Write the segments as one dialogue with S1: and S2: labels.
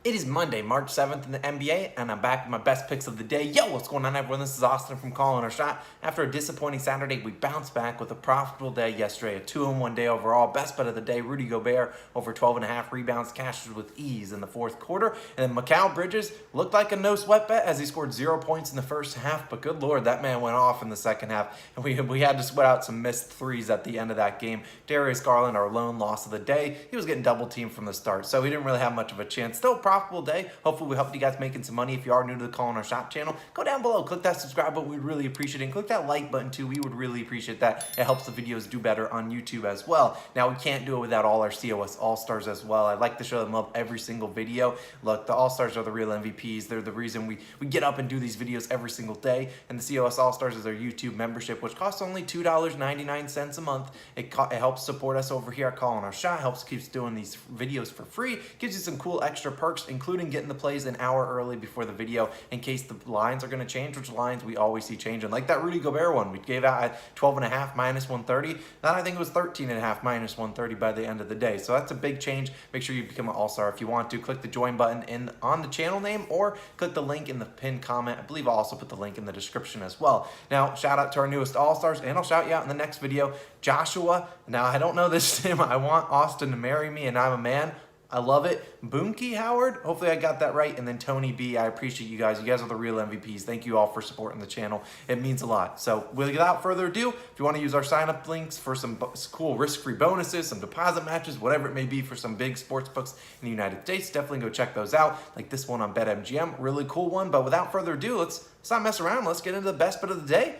S1: It is Monday, March 7th in the NBA, and I'm back with my best picks of the day. Yo, what's going on, everyone? This is Austin from Calling Our Shot. After a disappointing Saturday, we bounced back with a profitable day yesterday, a 2-1 day overall. Best bet of the day, Rudy Gobert, over 12.5 rebounds, cashed with ease in the fourth quarter. And then Mikal Bridges looked like a no-sweat bet as he scored 0 points in the first half, but good Lord, that man went off in the second half, and we had to sweat out some missed threes at the end of that game. Darius Garland, our lone loss of the day, he was getting double-teamed from the start, so he didn't really have much of a chance. Still profitable day. Hopefully we helped you guys making some money. If you are new to the Calling Our Shot channel, go down below, click that subscribe button. We'd really appreciate it. And click that like button too. We would really appreciate that. It helps the videos do better on YouTube as well. Now, we can't do it without all our COS All-Stars as well. I'd like to show them love every single video. Look, the All-Stars are the real MVPs. They're the reason we get up and do these videos every single day. And the COS All-Stars is our YouTube membership, which costs only $2.99 a month. It helps support us over here at Calling Our Shot. Helps keeps doing these videos for free. Gives you some cool extra perks, including getting the plays an hour early before the video in case the lines are going to change, which lines we always see changing. Like that Rudy Gobert one we gave out at 12.5 minus 130. Then I think it was 13.5 minus 130 by the end of the day. So that's a big change. Make sure you become an all-star if you want to. Click the join button on the channel name or click the link in the pinned comment. I believe I'll also put the link in the description as well. Now, shout out to our newest all-stars, and I'll shout you out in the next video. Joshua. Now, I don't know this name. I want Austin to marry me, and I'm a man. I love it. Boomkey Howard, hopefully I got that right. And then Tony B, I appreciate you guys. You guys are the real MVPs. Thank you all for supporting the channel. It means a lot. So without further ado, if you want to use our sign-up links for some cool risk-free bonuses, some deposit matches, whatever it may be for some big sports books in the United States, definitely go check those out. Like this one on BetMGM, really cool one. But without further ado, let's not mess around. Let's get into the best bet of the day.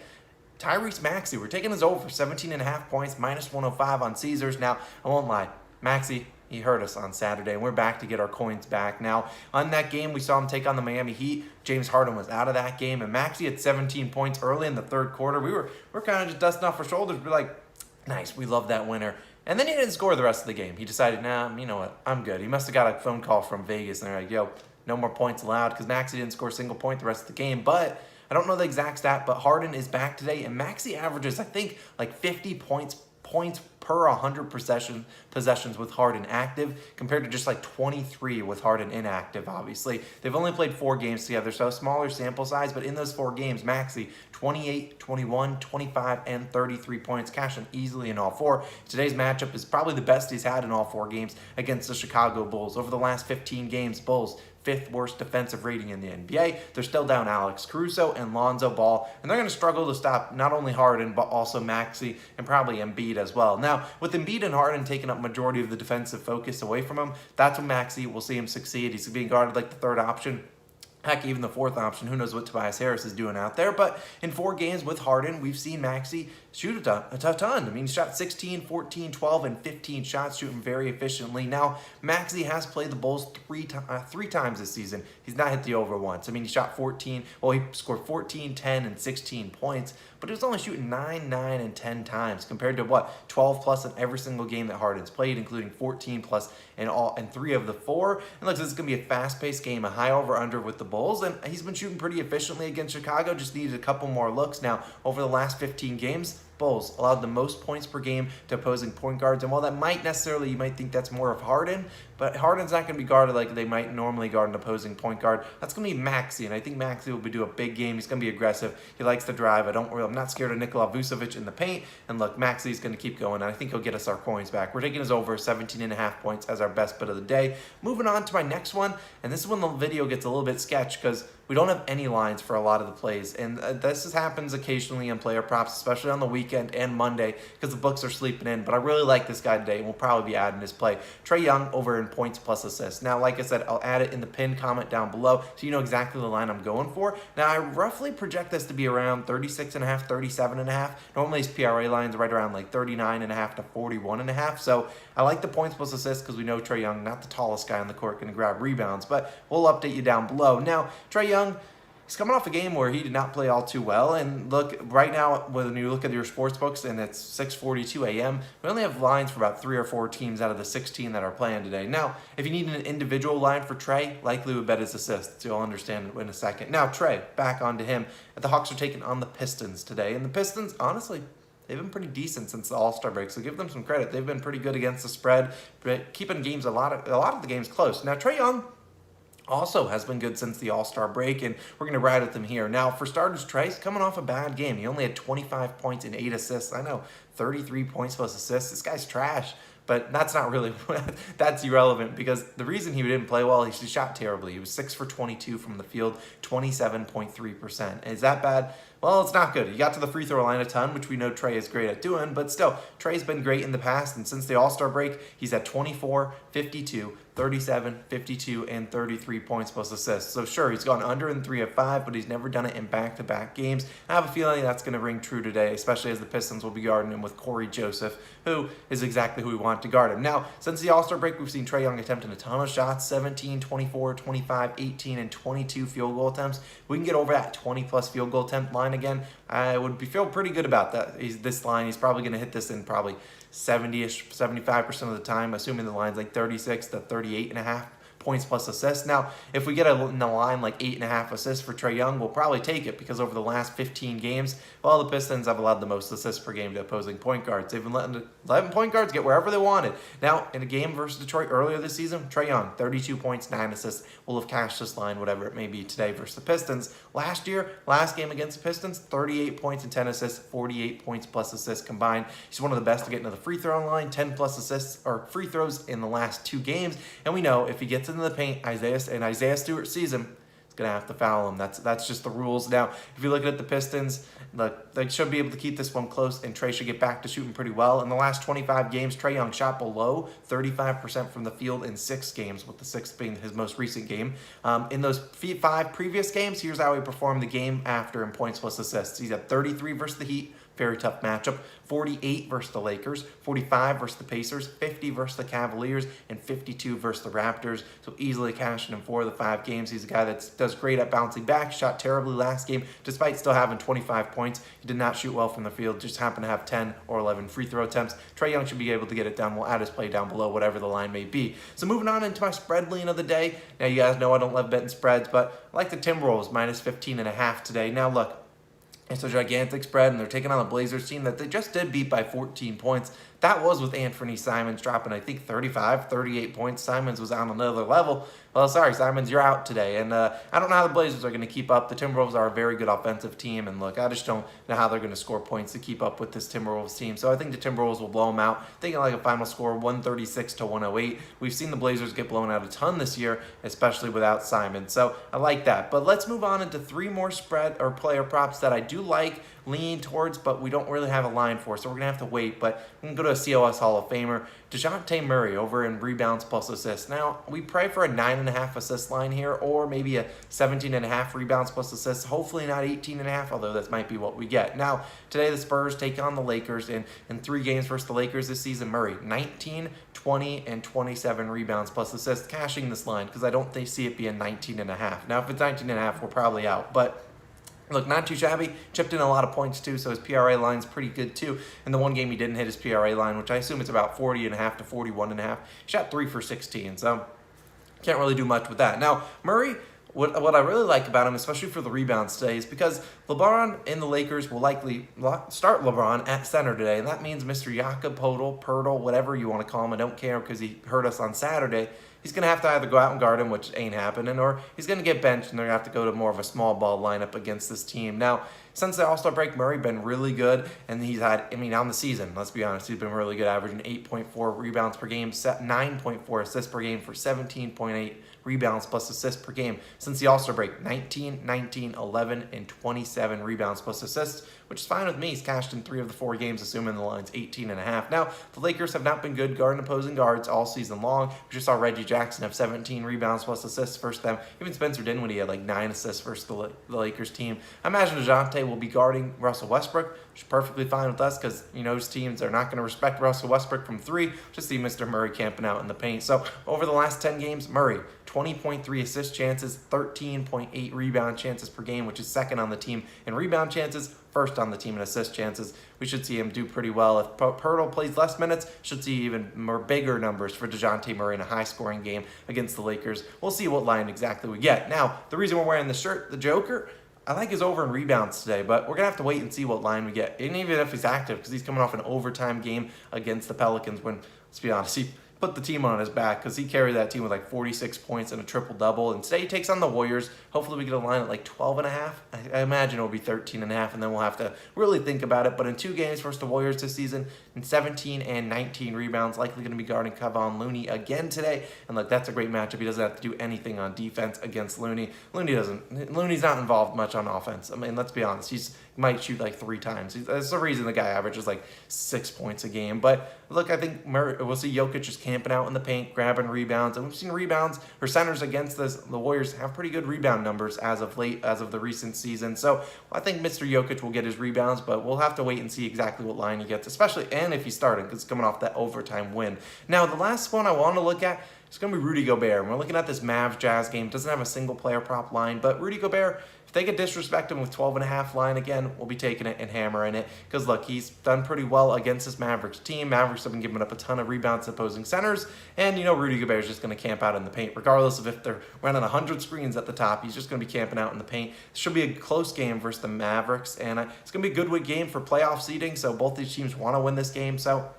S1: Tyrese Maxey, we're taking his over 17.5 points, minus 105 on Caesars. Now, I won't lie, Maxey, he hurt us on Saturday, and we're back to get our coins back. Now, on that game, we saw him take on the Miami Heat. James Harden was out of that game, and Maxey had 17 points early in the third quarter. We're kind of just dusting off our shoulders. We're like, nice, we love that winner. And then he didn't score the rest of the game. He decided, nah, you know what, I'm good. He must have got a phone call from Vegas, and they're like, yo, no more points allowed, because Maxey didn't score a single point the rest of the game. But I don't know the exact stat, but Harden is back today, and Maxey averages, I think, like 50 points per 100 possessions with Harden active, compared to just like 23 with Harden inactive. Obviously, they've only played 4 games together, so a smaller sample size, but in those 4 games, Maxey 28, 21, 25, and 33 points, cashing easily in all 4. Today's matchup is probably the best he's had in all 4 games against the Chicago Bulls. Over the last 15 games, Bulls 5th worst defensive rating in the NBA. They're still down Alex Caruso and Lonzo Ball, and they're going to struggle to stop not only Harden, but also Maxey and probably Embiid as well. Now, with Embiid and Harden taking up majority of the defensive focus away from him, that's when Maxey will see him succeed. He's being guarded like the 3rd option. Heck, even the 4th option. Who knows what Tobias Harris is doing out there. But in 4 games with Harden, we've seen Maxey shoot a ton. I mean, he shot 16, 14, 12, and 15 shots, shooting very efficiently. Now, Maxey has played the Bulls three times this season. He's not hit the over once. I mean, he shot 14. Well, he scored 14, 10, and 16 points. But he was only shooting 9, 9, and 10 times compared to, 12 plus in every single game that Harden's played, including 14 plus in 3 of the 4. And looks like it's going to be a fast-paced game, a high over-under with the Bulls. And he's been shooting pretty efficiently against Chicago, just needed a couple more looks. Now, over the last 15 games, Bulls allowed the most points per game to opposing point guards. And while that might necessarily, you might think that's more of Harden, but Harden's not going to be guarded like they might normally guard an opposing point guard. That's going to be Maxey, and I think Maxey will do a big game. He's going to be aggressive. He likes to drive. I'm not scared of Nikola Vucevic in the paint. And look, Maxey's going to keep going, and I think he'll get us our coins back. We're taking his over 17.5 points as our best bet of the day. Moving on to my next one, and this is when the video gets a little bit sketch because we don't have any lines for a lot of the plays, and this happens occasionally in player props, especially on the weekend and Monday because the books are sleeping in. But I really like this guy today, and we'll probably be adding his play. Trae Young over in points plus assists. Now, like I said, I'll add it in the pinned comment down below so you know exactly the line I'm going for. Now, I roughly project this to be around 36.5, 37.5. Normally, his PRA line's right around like 39.5 to 41.5. So I like the points plus assists because we know Trae Young, not the tallest guy on the court, going to grab rebounds, but we'll update you down below. Now, Trae Young, he's coming off a game where he did not play all too well. And look, right now, when you look at your sports books and it's 6:42 a.m., we only have lines for about 3 or 4 teams out of the 16 that are playing today. Now, if you need an individual line for Trae, likely would bet his assists. You'll understand in a second. Now, Trae, back onto him. The Hawks are taking on the Pistons today. And the Pistons, honestly, they've been pretty decent since the All-Star break, so give them some credit. They've been pretty good against the spread, but keeping games a lot of the games close. Now, Trae Young, also has been good since the All-Star break, and we're going to ride with him here. Now, for starters, Trae's coming off a bad game. He only had 25 points and 8 assists. I know, 33 points plus assists. This guy's trash. But that's not really, that's irrelevant because the reason he didn't play well, he shot terribly. He was 6 for 22 from the field, 27.3%. Is that bad? Well, it's not good. He got to the free throw line a ton, which we know Trae is great at doing, but still, Trae's been great in the past, and since the All-Star break, he's at 24, 52, 37, 52, and 33 points plus assists. So sure, he's gone under in 3 of 5, but he's never done it in back-to-back games. I have a feeling that's going to ring true today, especially as the Pistons will be guarding him with Corey Joseph, who is exactly who we want to guard him. Now, since the All-Star break, we've seen Trae Young attempting a ton of shots, 17, 24, 25, 18, and 22 field goal attempts. We can get over that 20-plus field goal attempt line again. I would feel pretty good about that. This line, he's probably going to hit this in probably 70-ish, 75% of the time, assuming the line's like 36 to 38.5 points plus assists. Now, if we get in the line like 8.5 assists for Trae Young, we'll probably take it because over the last 15 games, well, the Pistons have allowed the most assists per game to opposing point guards. They've been letting 11 point guards get wherever they wanted. Now, in a game versus Detroit earlier this season, Trae Young, 32 points, 9 assists, will have cashed this line, whatever it may be today versus the Pistons. Last game against the Pistons, 38 points and 10 assists, 48 points plus assists combined. He's one of the best to get into the free throw line, 10 plus assists or free throws in the last 2 games. And we know if he gets into the paint, Isaiah Stewart sees him, he's going to have to foul him. That's just the rules. Now, if you look at the Pistons, look, they should be able to keep this one close, and Trae should get back to shooting pretty well. In the last 25 games, Trae Young shot below 35% from the field in 6 games, with the 6th being his most recent game. In those 5 previous games, here's how he performed the game after in points plus assists. He's at 33 versus the Heat, very tough matchup, 48 versus the Lakers, 45 versus the Pacers, 50 versus the Cavaliers, and 52 versus the Raptors. So easily cashing in 4 of the 5 games. He's a guy that does great at bouncing back. Shot terribly last game, despite still having 25 points. He did not shoot well from the field, just happened to have 10 or 11 free throw attempts. Trae Young should be able to get it done. We'll add his play down below, whatever the line may be. So moving on into my spread lean of the day. Now, you guys know I don't love betting spreads, but I like the Timberwolves, minus 15.5 today. Now, look, it's a gigantic spread, and they're taking on the Blazers team that they just did beat by 14 points. That was with Anthony Simons dropping, I think, 35, 38 points. Simons was on another level. Well, sorry, Simons, you're out today. And I don't know how the Blazers are going to keep up. The Timberwolves are a very good offensive team. And look, I just don't know how they're going to score points to keep up with this Timberwolves team. So I think the Timberwolves will blow them out. Thinking like a final score, 136 to 108. We've seen the Blazers get blown out a ton this year, especially without Simons. So I like that. But let's move on into 3 more spread or player props that I do like, lean towards, but we don't really have a line for, so we're going to have to wait. But we can go to a COS Hall of Famer, DeJounte Murray, over in rebounds plus assists. Now, we pray for a 9.5 assist line here, or maybe a 17.5 rebounds plus assists. Hopefully not 18.5, although that might be what we get. Now, today the Spurs take on the Lakers, and in 3 games versus the Lakers this season, Murray, 19, 20, and 27 rebounds plus assists, cashing this line, because I don't see it being 19.5. Now, if it's 19.5, we're probably out, but look, not too shabby. Chipped in a lot of points, too, so his PRA line's pretty good, too. In the one game, he didn't hit his PRA line, which I assume it's about 40.5 to 41.5. He shot 3 for 16, so can't really do much with that. Now, Murray, what I really like about him, especially for the rebounds today, is because LeBron and the Lakers will likely start LeBron at center today, and that means Mr. Jakob Poeltl, whatever you want to call him. I don't care because he hurt us on Saturday. He's going to have to either go out and guard him, which ain't happening, or he's going to get benched, and they're going to have to go to more of a small ball lineup against this team. Now, since the All-Star break, Murray been really good, and he's had, on the season, let's be honest, he's been really good, averaging 8.4 rebounds per game, 9.4 assists per game for 17.8 rebounds plus assists per game. Since the All-Star break, 19, 19, 11, and 27 rebounds plus assists, which is fine with me. He's cashed in 3 of the 4 games, assuming the line's 18.5. Now, the Lakers have not been good guarding opposing guards all season long. We just saw Reggie Jackson have 17 rebounds plus assists versus them. Even Spencer Dinwiddie had like 9 assists versus the Lakers team. I imagine DeJounte will be guarding Russell Westbrook, which is perfectly fine with us because, his teams are not going to respect Russell Westbrook from 3. Just see Mr. Murray camping out in the paint. So, over the last 10 games, Murray, 20.3 assist chances, 13.8 rebound chances per game, which is second on the team in rebound chances, first on the team in assist chances. We should see him do pretty well. If Poeltl plays less minutes, should see even more bigger numbers for DeJounte Murray in a high-scoring game against the Lakers. We'll see what line exactly we get. Now, the reason we're wearing the shirt, the Joker, I like his over in rebounds today, but we're going to have to wait and see what line we get. And even if he's active, because he's coming off an overtime game against the Pelicans when, let's be honest, he put the team on his back because he carried that team with like 46 points and a triple-double. And today he takes on the Warriors. Hopefully we get a line at like 12.5. I imagine it'll be 13.5, and then we'll have to really think about it. But in 2 games versus the Warriors this season, in 17 and 19 rebounds, likely going to be guarding Kevon Looney again today. And look, that's a great matchup. He doesn't have to do anything on defense against Looney. Looney's not involved much on offense. I mean, let's be honest. He might shoot like 3 times. That's the reason the guy averages like 6 points a game. But look, I think we'll see Jokic just camping out in the paint, grabbing rebounds. And we've seen rebounds or centers against the Warriors have pretty good rebound numbers as of the recent season. So I think Mr. Jokic will get his rebounds, but we'll have to wait and see exactly what line he gets, especially and if he's starting, because it's coming off that overtime win. Now, the last one I want to look at is going to be Rudy Gobert. And we're looking at this Mavs-Jazz game. Doesn't have a single player prop line, but Rudy Gobert, if they could disrespect him with 12.5 line again, we'll be taking it and hammering it. Because look, he's done pretty well against this Mavericks team. Mavericks have been giving up a ton of rebounds to opposing centers. And you know Rudy Gobert is just going to camp out in the paint. Regardless of if they're running 100 screens at the top, he's just going to be camping out in the paint. It should be a close game versus the Mavericks. And it's going to be a good game for playoff seeding. So both these teams want to win this game. So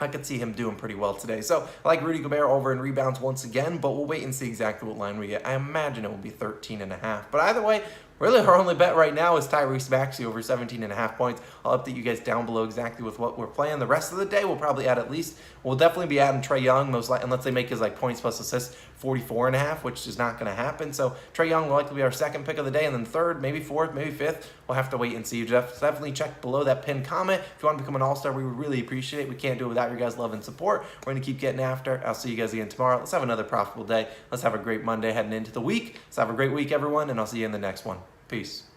S1: I could see him doing pretty well today. So I like Rudy Gobert over in rebounds once again, but we'll wait and see exactly what line we get. I imagine it will be 13.5. But either way, really our only bet right now is Tyrese Maxey over 17.5 points. I'll update you guys down below exactly with what we're playing. The rest of the day, we'll probably add we'll definitely be adding Trae Young, most likely, unless they make his like points plus assists 44.5, which is not going to happen. So Trae Young will likely be our second pick of the day, and then third, maybe fourth, maybe fifth. We'll have to wait and see. Definitely check below that pinned comment. If you want to become an all-star, we would really appreciate it. We can't do it without your guys' love and support. We're going to keep getting after. I'll see you guys again tomorrow. Let's have another profitable day. Let's have a great Monday heading into the week. Let's have a great week, everyone, and I'll see you in the next one. Peace.